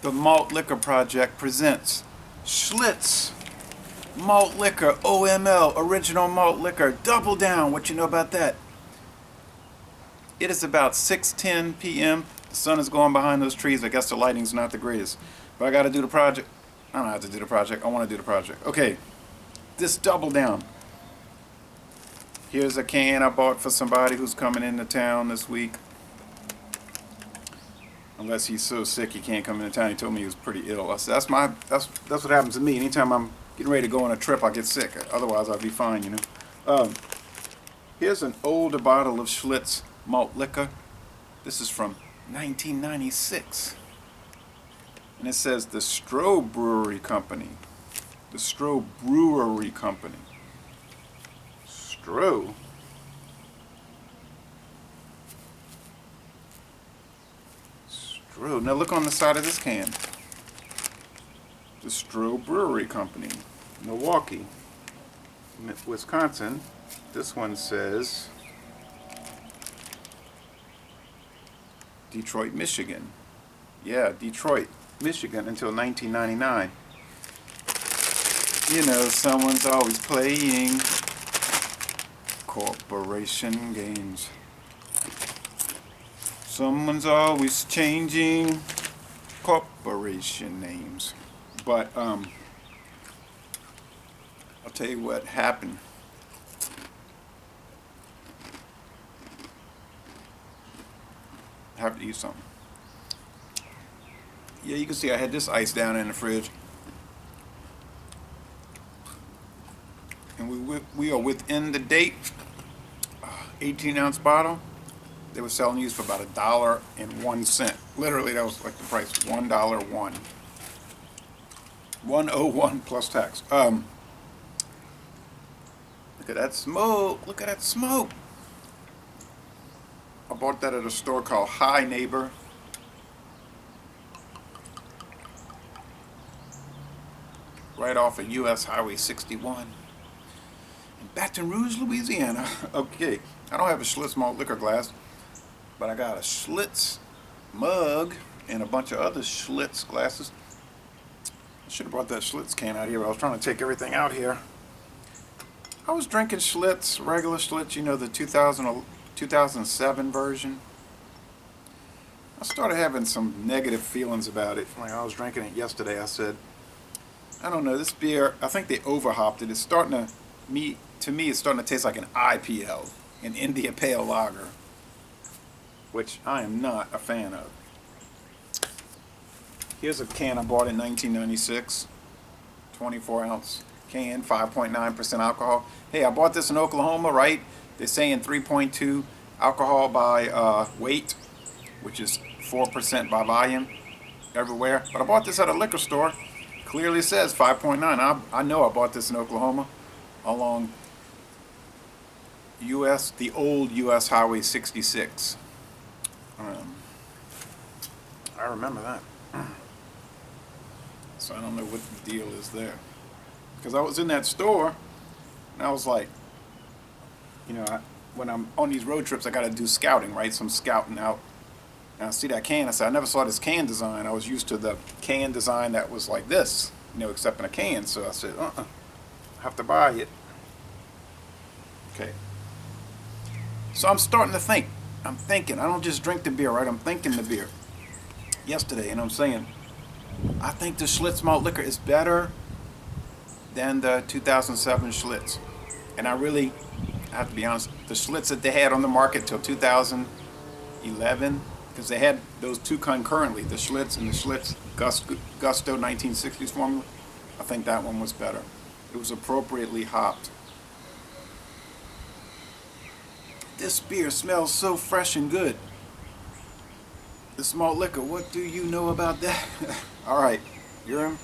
The Malt Liquor Project presents Schlitz Malt Liquor, OML, Original Malt Liquor. Double down, what you know about that? It is about 6:10 p.m. The sun is going behind those trees. I guess the lighting's not the greatest. But I gotta do the project. I don't have to do the project. I wanna do the project. Okay, this double down. Here's a can I bought for somebody who's coming into town this week. Unless he's so sick he can't come into town. He told me he was pretty ill. I said, that's what happens to me. Anytime I'm getting ready to go on a trip, I get sick. Otherwise, I'll be fine, you know. Here's an older bottle of Schlitz Malt Liquor. This is from 1996. And it says the Stroh Brewery Company. The Stroh Brewery Company. Stroh? Now look on the side of this can. The Stroh Brewery Company, Milwaukee, Wisconsin. This one says Detroit, Michigan. Yeah, Detroit, Michigan until 1999. You know, someone's always playing corporation games. Someone's always changing corporation names. But I'll tell you what happened. I have to eat something. Yeah, you can see I had this ice down in the fridge. And we are within the date. 18-ounce bottle. They were selling these for about $1.01. Literally, that was like the price, $1.01. 101 plus tax. Look at that smoke. Look at that smoke. I bought that at a store called Hi Neighbor. Right off of US Highway 61. In Baton Rouge, Louisiana. Okay, I don't have a Schlitz Malt Liquor glass. But I got a Schlitz mug and a bunch of other Schlitz glasses. I should have brought that Schlitz can out here. I was trying to take everything out here. I was drinking Schlitz, regular Schlitz, you know, the 2007 version. I started having some negative feelings about it. Like I was drinking it yesterday, I said, I don't know, this beer, I think they overhopped it. It's starting to me, it's starting to taste like an IPL, an India Pale Lager, which I am not a fan of. Here's a can I bought in 1996, 24-ounce can, 5.9% alcohol. Hey, I bought this in Oklahoma, right? They're saying 3.2 alcohol by weight, which is 4% by volume everywhere. But I bought this at a liquor store. Clearly says 5.9. I know I bought this in Oklahoma along the old US Highway 66. I remember that. So I don't know what the deal is there. Because I was in that store, and I was like, you know, when I'm on these road trips, I got to do scouting, right? So I'm scouting out. And I see that can. I said, I never saw this can design. I was used to the can design that was like this, you know, except in a can. So I said, I have to buy it. Okay. So I'm starting to think. I'm thinking. I don't just drink the beer, right? I'm thinking the beer. Yesterday, and I'm saying, I think the Schlitz Malt Liquor is better than the 2007 Schlitz. And I have to be honest, the Schlitz that they had on the market till 2011, because they had those two concurrently, the Schlitz and the Schlitz Gusto 1960s formula, I think that one was better. It was appropriately hopped. This beer smells so fresh and good. The malt liquor, what do you know about that? Alright, you're in.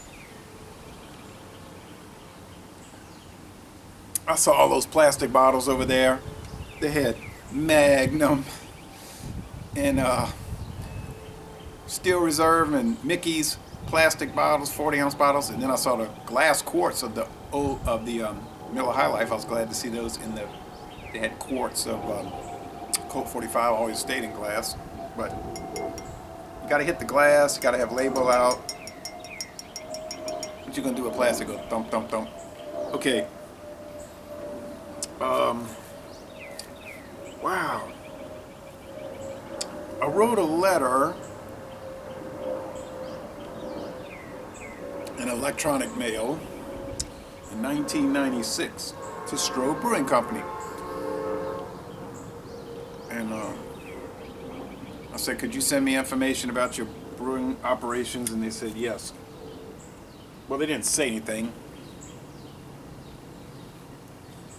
I saw all those plastic bottles over there. They had Magnum and Steel Reserve and Mickey's plastic bottles, 40-ounce bottles, and then I saw the glass quarts of the Miller High Life. I was glad to see those in the. They had quarts of Colt 45. Always stayed in glass, but You gotta hit the glass, you gotta have label out. What you gonna do with plastic? Go thump, thump, thump. Okay. Wow. I wrote a letter, an electronic mail, in 1996 to Stroh Brewing Company. And I said, could you send me information about your brewing operations? And they said yes. Well, they didn't say anything.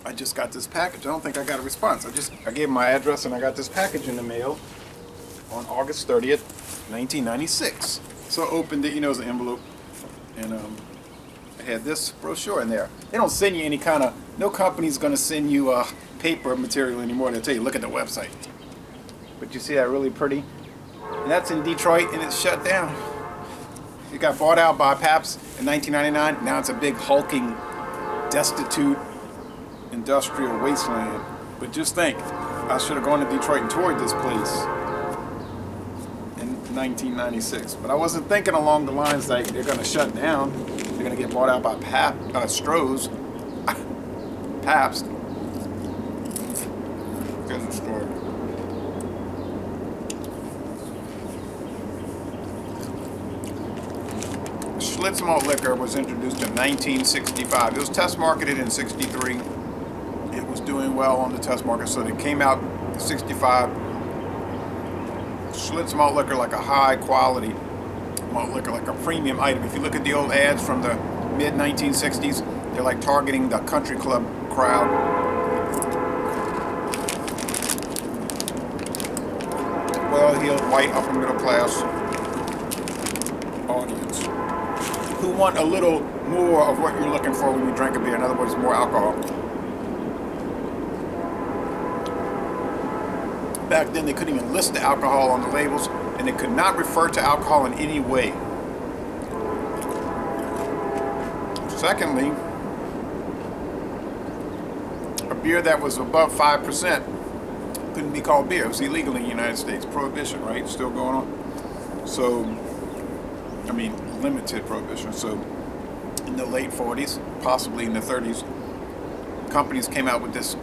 I just got this package. I don't think I got a response. I gave them my address and I got this package in the mail on August 30th, 1996. So I opened it, it was an envelope, and I had this brochure in there. They don't send you any kind of, no company's going to send you paper material anymore. They'll tell you, look at the website. But you see that really pretty? And that's in Detroit, and it's shut down. It got bought out by Pabst in 1999. Now it's a big hulking, destitute, industrial wasteland. But just think, I should have gone to Detroit and toured this place in 1996. But I wasn't thinking along the lines like they're going to shut down. They're going to get bought out by Stroh's. Pabst. Here's the story. Schlitz Malt Liquor was introduced in 1965. It was test marketed in 63. It was doing well on the test market, so it came out in 65. Schlitz Malt Liquor, like a high quality malt liquor, like a premium item. If you look at the old ads from the mid 1960s, they're like targeting the country club crowd. Well-heeled, white, upper middle class audience who want a little more of what you're looking for when you drink a beer. In other words, more alcohol. Back then, they couldn't even list the alcohol on the labels, and they could not refer to alcohol in any way. Secondly, a beer that was above 5% couldn't be called beer. It was illegal in the United States. Prohibition, right? Still going on. So, I mean, limited prohibition. So, in the late 40s, possibly in the 30s, companies came out with this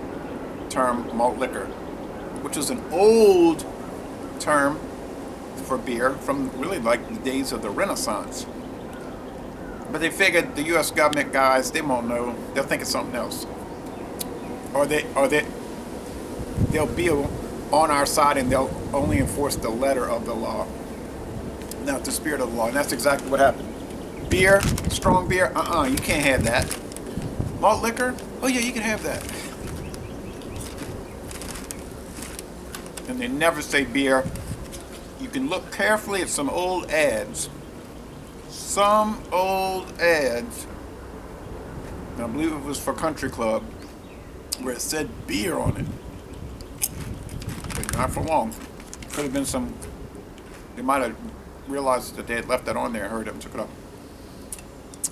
term, malt liquor, which was an old term for beer from really like the days of the Renaissance. But they figured the U.S. government guys, they won't know. They'll think it's something else. Or they'll be on our side and they'll only enforce the letter of the law, not the spirit of the law. And that's exactly what happened. Beer, strong beer, you can't have that. Malt liquor, oh yeah, you can have that. And they never say beer. You can look carefully at some old ads. Some old ads, and I believe it was for Country Club, where it said beer on it. But not for long. Could have been some, they might have realized that they had left that on there, heard it, and took it up.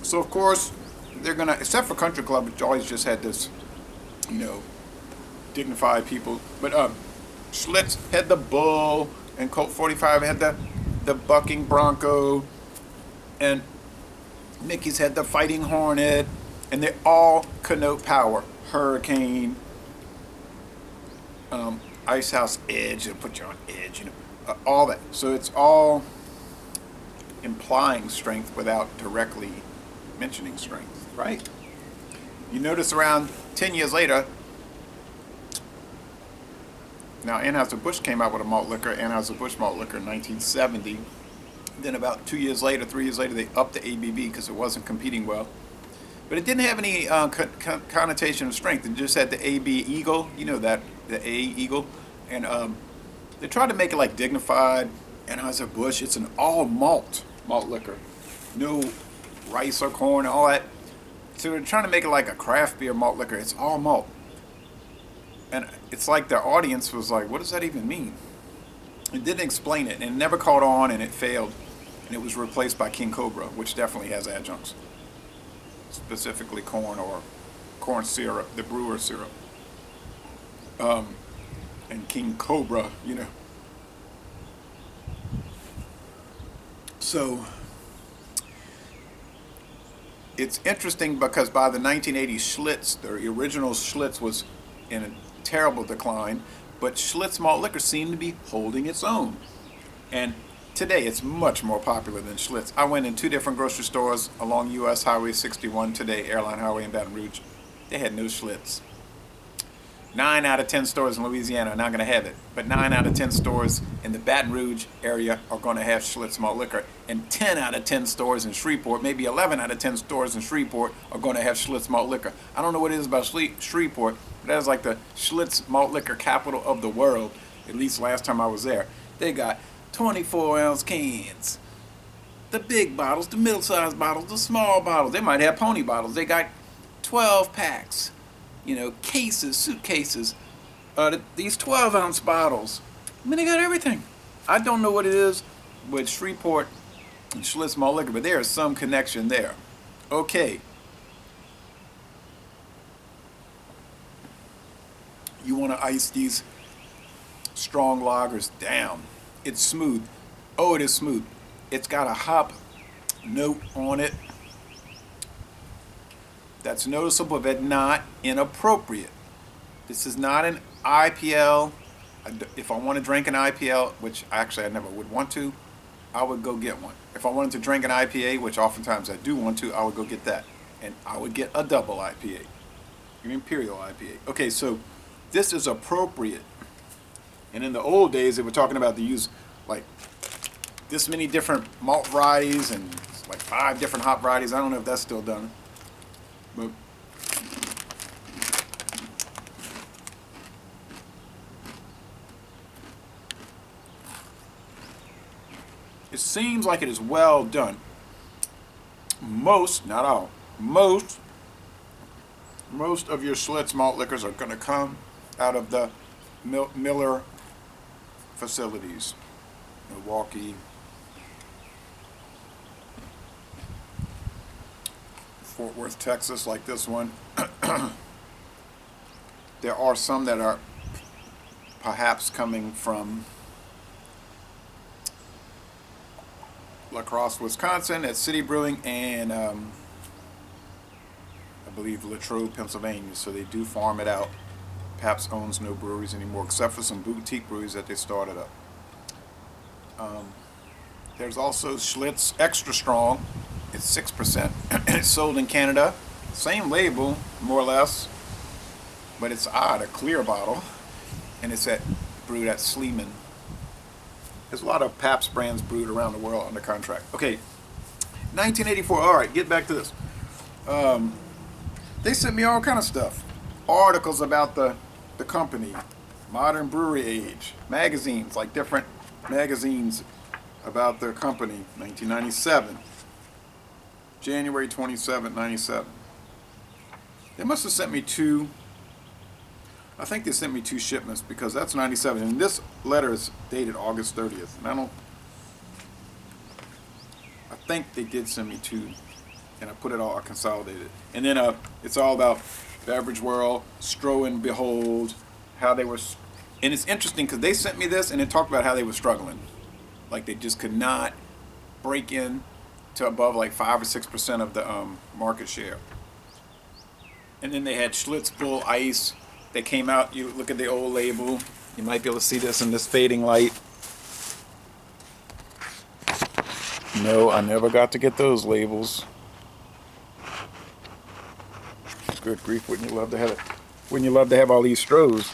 So of course, they're gonna, except for Country Club, which always just had this, dignified people. But Schlitz had the Bull, and Colt 45 had the Bucking Bronco, and Mickey's had the Fighting Hornet, and they all connote power. Hurricane, Ice House Edge, it'll put you on edge, all that. So it's all implying strength without directly mentioning strength, right? You notice around 10 years later, now Anheuser-Busch came out with a malt liquor, Anheuser-Busch Malt Liquor in 1970. Then about 2 years later, 3 years later, they upped the ABV because it wasn't competing well. But it didn't have any connotation of strength. It just had the AB Eagle, the A Eagle. And they tried to make it like dignified. Anheuser-Busch, it's an all malt liquor. No rice or corn, all that. So they're trying to make it like a craft beer malt liquor. It's all malt. And it's like their audience was like, what does that even mean? It didn't explain it, and it never caught on, and it failed. And it was replaced by King Cobra, which definitely has adjuncts. Specifically corn or corn syrup, the brewer syrup. And King Cobra, So it's interesting because by the 1980s, Schlitz, the original Schlitz, was in a terrible decline, but Schlitz Malt Liquor seemed to be holding its own. And today it's much more popular than Schlitz. I went in 2 different grocery stores along US Highway 61 today, Airline Highway in Baton Rouge. They had no Schlitz. 9 out of 10 stores in Louisiana are not going to have it, but 9 out of 10 stores in the Baton Rouge area are going to have Schlitz Malt Liquor, and 10 out of 10 stores in Shreveport, maybe 11 out of 10 stores in Shreveport are going to have Schlitz Malt Liquor. I don't know what it is about Shreveport, but that is like the Schlitz Malt Liquor capital of the world, at least last time I was there. They got 24-ounce cans, the big bottles, the middle-sized bottles, the small bottles. They might have pony bottles. They got 12 packs. Cases, suitcases, these 12-ounce bottles. I mean, they got everything. I don't know what it is with Shreveport and Schlitz Malt Liquor, but there is some connection there. Okay. You want to ice these strong lagers down. It's smooth. Oh, it is smooth. It's got a hop note on it that's noticeable but not inappropriate. This is not an IPL. If I want to drink an IPL, which actually I never would want to, I would go get one. If I wanted to drink an IPA, which oftentimes I do want to, I would go get that. And I would get a double IPA, an Imperial IPA. Okay, so this is appropriate. And in the old days, they were talking about they use like this many different malt varieties and like 5 different hop varieties. I don't know if that's still done. But it seems like it is well done. Most, not all, most of your Schlitz malt liquors are going to come out of the Miller facilities. Milwaukee, Fort Worth, Texas, like this one. There are some that are perhaps coming from La Crosse, Wisconsin at City Brewing, and I believe Latrobe, Pennsylvania. So they do farm it out. Pabst owns no breweries anymore, except for some boutique breweries that they started up. There's also Schlitz Extra Strong. It's 6%. It's sold in Canada. Same label, more or less, but it's odd, a clear bottle, and it's brewed at Sleeman. There's a lot of Pabst brands brewed around the world under contract. Okay, 1984. All right, get back to this. They sent me all kind of stuff, articles about the company, Modern Brewery Age, magazines, like different magazines about their company. 1997. January 27, 97. They must have sent me 2. I think they sent me 2 shipments because that's 97. And this letter is dated August 30th. And I think they did send me 2. And I put it all, I consolidated. And then it's all about Beverage World, Stroh and Behold, how they were. And it's interesting because they sent me this and it talked about how they were struggling. Like they just could not break in to above like 5 or 6% of the market share. And then they had Schlitz Full Ice. They came out, you look at the old label, you might be able to see this in this fading light. No, I never got to get those labels. Good grief, wouldn't you love to have it? Wouldn't you love to have all these Strohs?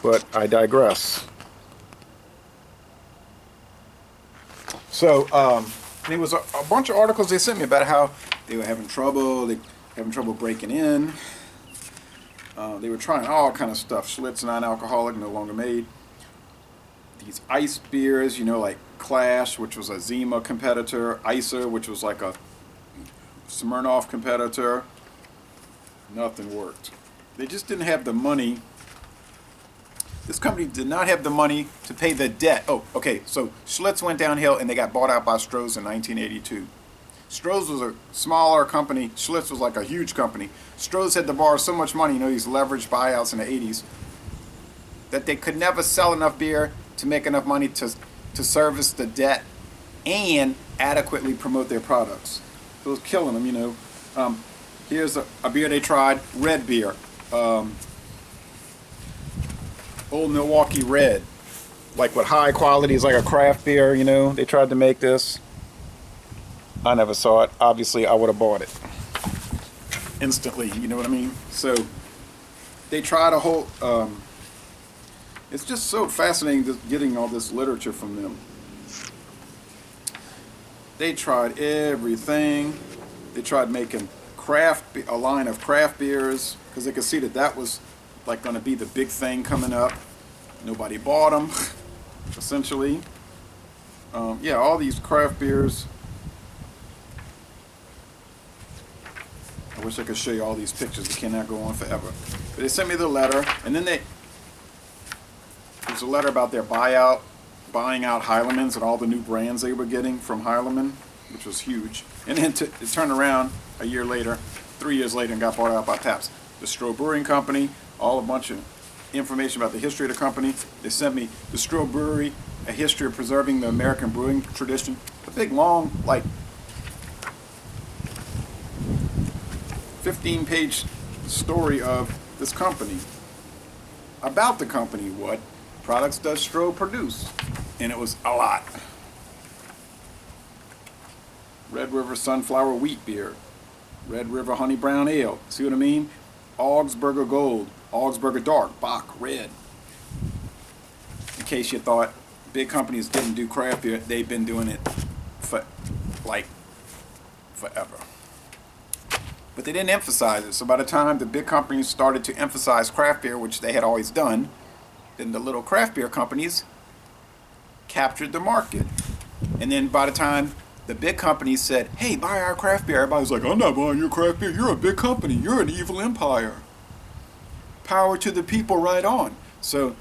But I digress. So, there was a bunch of articles they sent me about how they were having trouble, breaking in. They were trying all kind of stuff. Schlitz non-alcoholic, no longer made. These ice beers, like Clash, which was a Zima competitor, Icer, which was like a Smirnoff competitor. Nothing worked. They just didn't have the money. This company did not have the money to pay the debt. Oh, okay, so Schlitz went downhill and they got bought out by Stroh's in 1982. Stroh's was a smaller company. Schlitz was like a huge company. Stroh's had to borrow so much money, these leveraged buyouts in the 80s, that they could never sell enough beer to make enough money to service the debt and adequately promote their products. So it was killing them, you know. Here's a beer they tried, red beer. Old Milwaukee Red. Like with high quality, it's like a craft beer, you know. They tried to make this. I never saw it. Obviously, I would have bought it instantly, you know what I mean? So they tried a whole, it's just so fascinating just getting all this literature from them. They tried everything. They tried making a line of craft beers, because they could see that that was like going to be the big thing coming up. Nobody bought them, essentially. Yeah, all these craft beers. I wish I could show you all these pictures. It cannot go on forever. But they sent me the letter, and then there's a letter about their buying out Heilemans and all the new brands they were getting from Heileman, which was huge. And then it turned around a year later, 3 years later, and got bought out by Pabst. The Stroh Brewing Company, a bunch of information about the history of the company. They sent me the Stroh Brewery, a history of preserving the American brewing tradition. A big, long, like 15-page story of this company. About the company, what products does Stroh produce? And it was a lot. Red River Sunflower Wheat Beer, Red River Honey Brown Ale, see what I mean? Augsburger Gold, Augsburger Dark, Bock Red. In case you thought big companies didn't do craft beer, they've been doing it for like forever. But they didn't emphasize it. So by the time the big companies started to emphasize craft beer, which they had always done, then the little craft beer companies captured the market. And then by the time the big companies said, hey, buy our craft beer, everybody's like, I'm not buying your craft beer. You're a big company. You're an evil empire. Power to the people, right on. So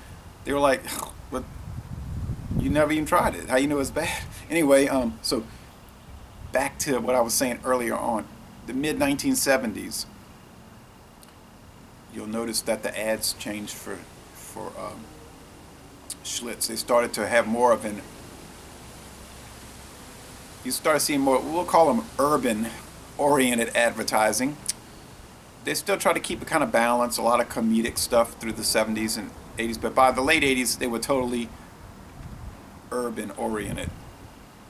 they were like, but you never even tried it. How you know it's bad? Anyway, so back to what I was saying earlier on. The mid-1970s, you'll notice that the ads changed for Schlitz. They started to have more of an, you start seeing more, we'll call them urban-oriented advertising. They still try to keep it kind of balanced, a lot of comedic stuff through the 70s and 80s, but by the late 80s, they were totally urban-oriented.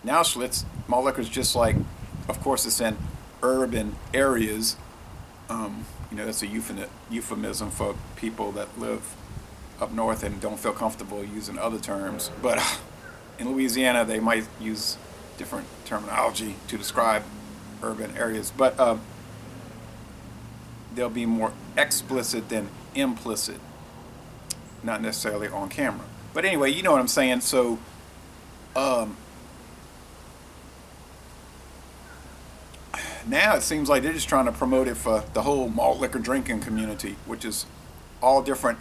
Now Schlitz Malt Liquor is just like, of course it's in urban areas. You know, that's a euphemism for people that live up north and don't feel comfortable using other terms. But in Louisiana, they might use different terminology to describe urban areas. But they'll be more explicit than implicit, not necessarily on camera. But anyway, you know what I'm saying. So now it seems like they're just trying to promote it for the whole malt liquor drinking community, which is all different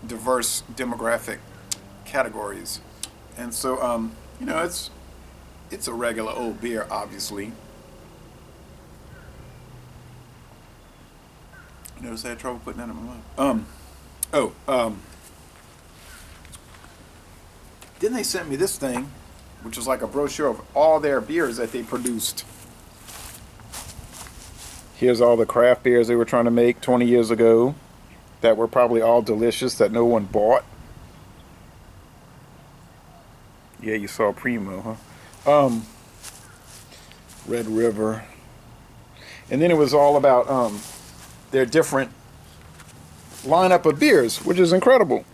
diverse demographic categories. And so you know, it's a regular old beer, obviously. You notice I had trouble putting that in my mouth. Then they sent me this thing, which is like a brochure of all their beers that they produced. Here's all the craft beers they were trying to make 20 years ago that were probably all delicious that no one bought. Yeah, you saw Primo, huh? Red River. And then it was all about their different lineup of beers, which is incredible.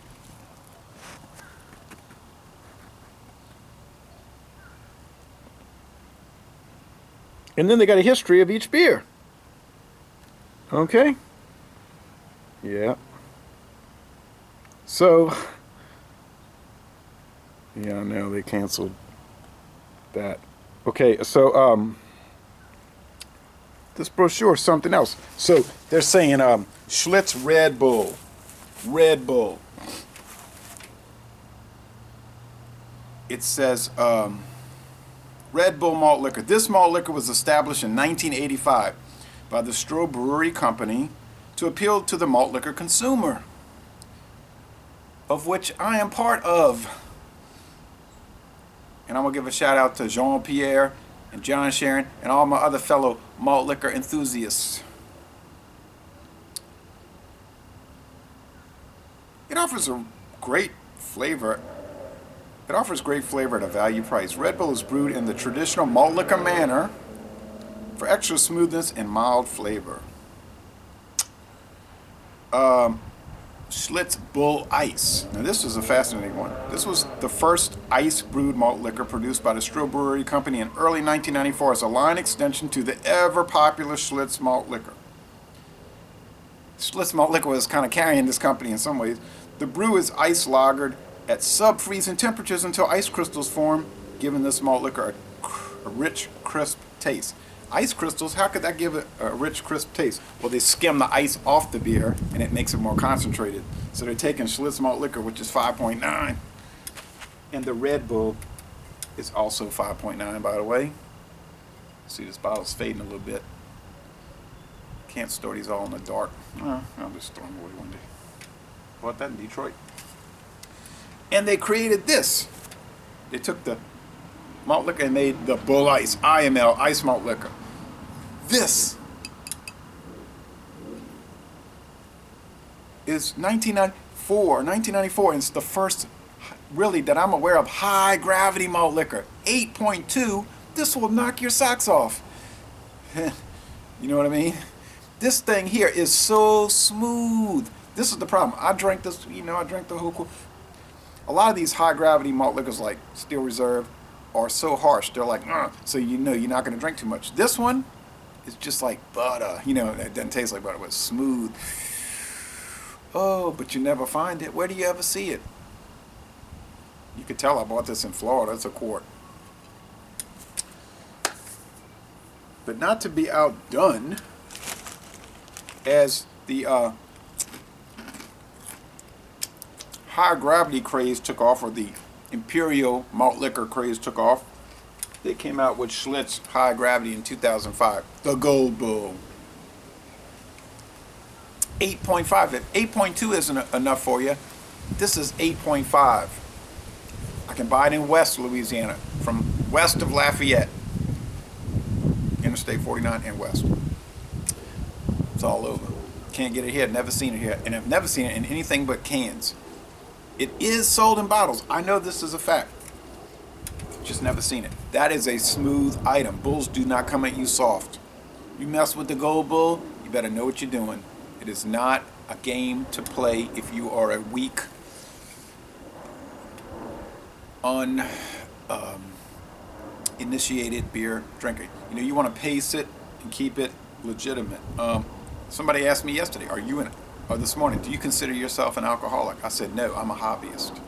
And then they got a history of each beer. Okay? Yeah. So, yeah, I know they canceled that. Okay, so this brochure is something else. So they're saying Schlitz Red Bull. Red Bull. It says Red Bull Malt Liquor. This malt liquor was established in 1985 by the Stroh Brewery Company to appeal to the malt liquor consumer, of which I am part of. And I'm going to give a shout out to Jean-Pierre and John Sharon and all my other fellow malt liquor enthusiasts. It offers a great flavor. It offers great flavor at a value price. Red Bull is brewed in the traditional malt liquor manner for extra smoothness and mild flavor. Schlitz Bull Ice. Now this was a fascinating one. This was the first ice brewed malt liquor produced by the Stroh Brewery Company in early 1994 as a line extension to the ever popular Schlitz Malt Liquor. Schlitz Malt Liquor was kind of carrying this company in some ways. The brew is ice lagered at sub-freezing temperatures until ice crystals form, giving this malt liquor a rich, crisp taste. Ice crystals, how could that give it a rich, crisp taste? Well, they skim the ice off the beer, and it makes it more concentrated. So they're taking Schlitz Malt Liquor, which is 5.9, and the Red Bull is also 5.9, by the way. See, this bottle's fading a little bit. Can't store these all in the dark. I'll just store them away one day. Bought that in Detroit. And they created this. They took the malt liquor and made the Bull Ice, IML, ice malt liquor. This is 1994, and it's the first, really, that I'm aware of, high gravity malt liquor. 8.2, this will knock your socks off. You know what I mean? This thing here is so smooth. This is the problem. I drank this, I drank the whole. A lot of these high gravity malt liquors like Steel Reserve are so harsh. They're like, so you're not going to drink too much. This one is just like butter. It doesn't taste like butter, but it's smooth. Oh, but you never find it. Where do you ever see it? You could tell I bought this in Florida. It's a quart. But not to be outdone, as the high gravity craze took off, or the Imperial malt liquor craze took off, they came out with Schlitz High Gravity in 2005. The Gold Bull. 8.5. If 8.2 isn't enough for you, this is 8.5. I can buy it in West Louisiana, from west of Lafayette. Interstate 49 and west. It's all over. Can't get it here. Never seen it here. And I've never seen it in anything but cans. It is sold in bottles. I know this is a fact. Just never seen it. That is a smooth item. Bulls do not come at you soft. You mess with the Gold Bull, you better know what you're doing. It is not a game to play if you are a weak, uninitiated beer drinker. You want to pace it and keep it legitimate. Somebody asked me yesterday, or this morning, do you consider yourself an alcoholic? I said, no, I'm a hobbyist.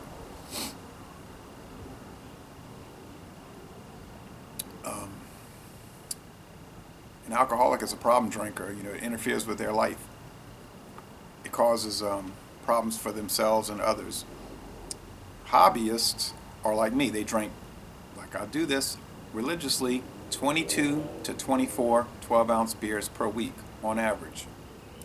An alcoholic is a problem drinker. It interferes with their life. It causes problems for themselves and others. Hobbyists are like me. They drink, like I do this, religiously, 22 to 24 12-ounce beers per week on average.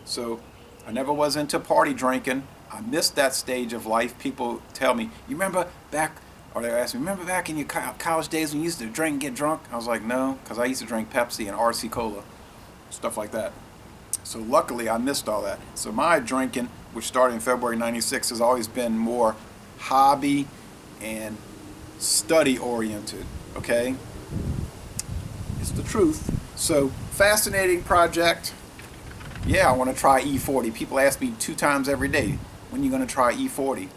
So I never was into party drinking. I missed that stage of life. People tell me, you remember back, or they ask me, remember back in your college days when you used to drink and get drunk? I was like, no, because I used to drink Pepsi and RC Cola, stuff like that. So luckily I missed all that. So my drinking, which started in February '96, has always been more hobby and study oriented, okay? It's the truth. So fascinating project. Yeah, I want to try E40. People ask me 2 times every day, when are you going to try E40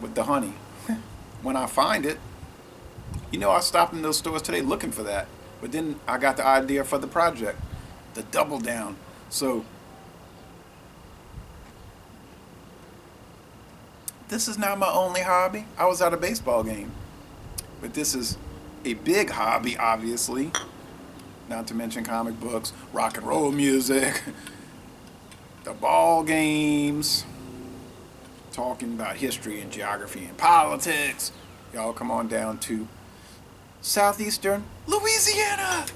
with the honey? When I find it. I stopped in those stores today looking for that. But then I got the idea for the project, the double down. So this is not my only hobby. I was at a baseball game. But this is a big hobby, obviously. Not to mention comic books, rock and roll music, the ball games, talking about history and geography and politics. Y'all come on down to southeastern Louisiana.